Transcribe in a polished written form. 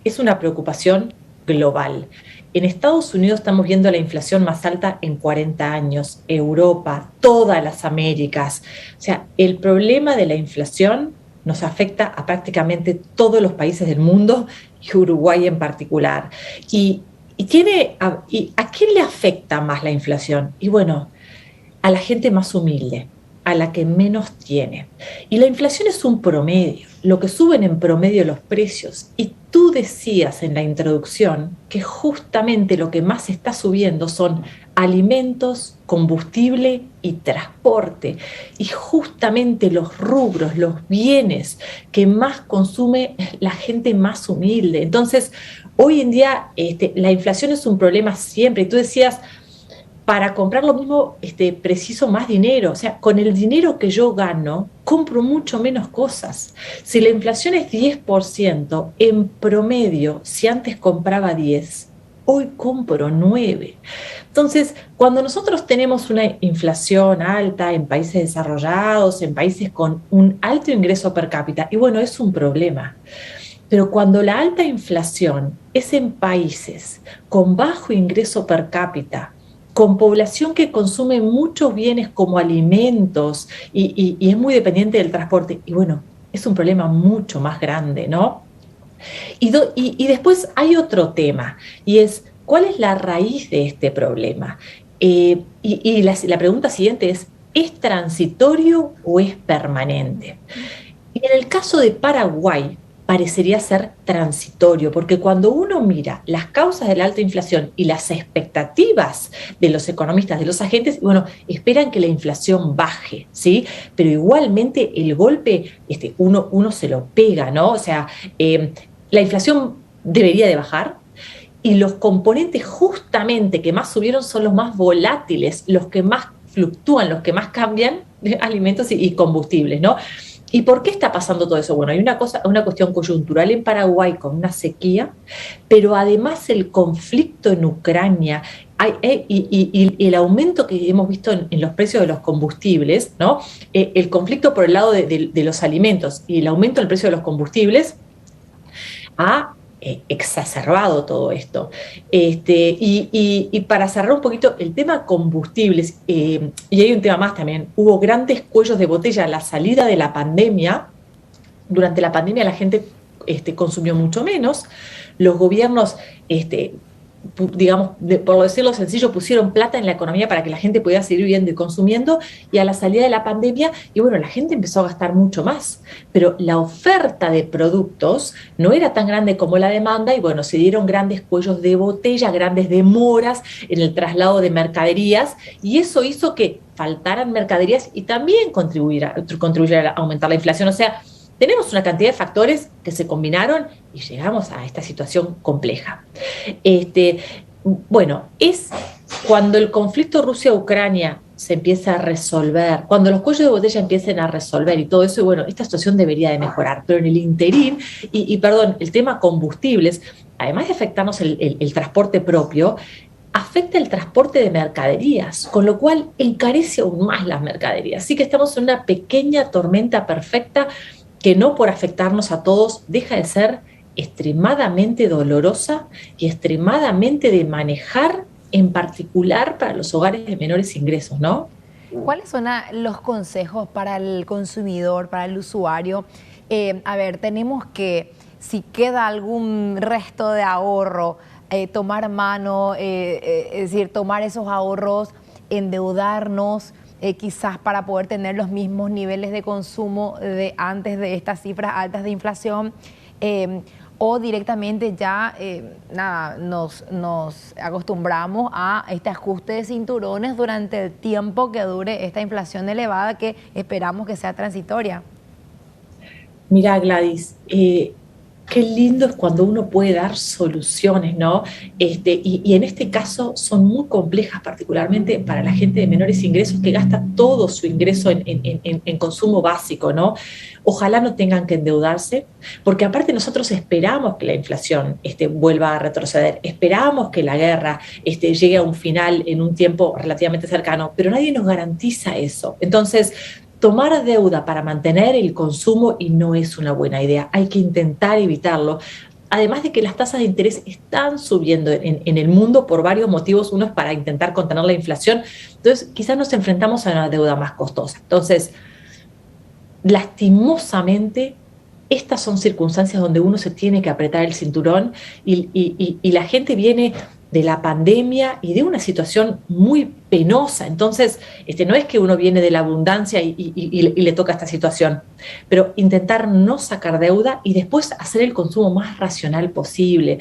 es una preocupación global. En Estados Unidos estamos viendo la inflación más alta en 40 años, Europa, todas las Américas. O sea, el problema de la inflación nos afecta a prácticamente todos los países del mundo y Uruguay en particular. Y, y ¿a quién le afecta más la inflación? Y bueno, a la gente más humilde, a la que menos tiene. Y la inflación es un promedio, lo que suben en promedio los precios. Y tú decías en la introducción que justamente lo que más está subiendo son alimentos, combustible y transporte. Y justamente los rubros, los bienes que más consume la gente más humilde. Entonces, hoy en día la inflación es un problema siempre. Y tú decías, para comprar lo mismo, preciso más dinero. O sea, con el dinero que yo gano, compro mucho menos cosas. Si la inflación es 10%, en promedio, si antes compraba 10, hoy compro 9. Entonces, cuando nosotros tenemos una inflación alta en países desarrollados, en países con un alto ingreso per cápita, y bueno, es un problema. Pero cuando la alta inflación es en países con bajo ingreso per cápita, con población que consume muchos bienes como alimentos y es muy dependiente del transporte, y bueno, es un problema mucho más grande, ¿no? Y después hay otro tema, y es, ¿cuál es la raíz de este problema? La pregunta siguiente ¿es transitorio o es permanente? Y en el caso de Paraguay, parecería ser transitorio, porque cuando uno mira las causas de la alta inflación y las expectativas de los economistas, de los agentes, bueno, esperan que la inflación baje, ¿sí? Pero igualmente el golpe, uno se lo pega, ¿no? O sea, la inflación debería de bajar, y los componentes justamente que más subieron son los más volátiles, los que más fluctúan, los que más cambian, alimentos y combustibles, ¿no? ¿Y por qué está pasando todo eso? Bueno, hay una cuestión coyuntural en Paraguay con una sequía, pero además el conflicto en Ucrania y el aumento que hemos visto en los precios de los combustibles, ¿no? El conflicto por el lado de los alimentos y el aumento del precio de los combustibles ha exacerbado todo esto. Y para cerrar un poquito el tema combustibles, y hay un tema más también, hubo grandes cuellos de botella a la salida de la pandemia. Durante la pandemia la gente consumió mucho menos, los gobiernos digamos, por decirlo sencillo, pusieron plata en la economía para que la gente pudiera seguir viviendo y consumiendo, y a la salida de la pandemia, y bueno, la gente empezó a gastar mucho más, pero la oferta de productos no era tan grande como la demanda, y bueno, se dieron grandes cuellos de botella, grandes demoras en el traslado de mercaderías, y eso hizo que faltaran mercaderías y también contribuyera a aumentar la inflación. O sea, tenemos una cantidad de factores que se combinaron y llegamos a esta situación compleja. Este, bueno, es cuando el conflicto Rusia-Ucrania se empieza a resolver, cuando los cuellos de botella empiecen a resolver y todo eso, y bueno, esta situación debería de mejorar, pero en el interín, perdón, el tema combustibles, además de afectarnos el transporte propio, afecta el transporte de mercaderías, con lo cual encarece aún más las mercaderías. Así que estamos en una pequeña tormenta perfecta que no por afectarnos a todos deja de ser extremadamente dolorosa y extremadamente de manejar, en particular para los hogares de menores ingresos, ¿no? ¿Cuáles son los consejos para el consumidor, para el usuario? A ver, tenemos que, si queda algún resto de ahorro, tomar mano, es decir, tomar esos ahorros, endeudarnos, quizás para poder tener los mismos niveles de consumo de antes de estas cifras altas de inflación, o directamente ya nos acostumbramos a este ajuste de cinturones durante el tiempo que dure esta inflación elevada que esperamos que sea transitoria. Mira, Gladys, qué lindo es cuando uno puede dar soluciones, ¿no? Y en este caso son muy complejas, particularmente para la gente de menores ingresos que gasta todo su ingreso en consumo básico, ¿no? Ojalá no tengan que endeudarse, porque aparte nosotros esperamos que la inflación vuelva a retroceder, esperamos que la guerra llegue a un final en un tiempo relativamente cercano, pero nadie nos garantiza eso. Entonces, tomar deuda para mantener el consumo y no es una buena idea, hay que intentar evitarlo. además de que las tasas de interés están subiendo en el mundo por varios motivos. Uno es para intentar contener la inflación, entonces quizás nos enfrentamos a una deuda más costosa. Entonces, lastimosamente, estas son circunstancias donde uno se tiene que apretar el cinturón y la gente viene de la pandemia y de una situación muy penosa. Entonces, no es que uno viene de la abundancia y le toca esta situación, pero intentar no sacar deuda y después hacer el consumo más racional posible.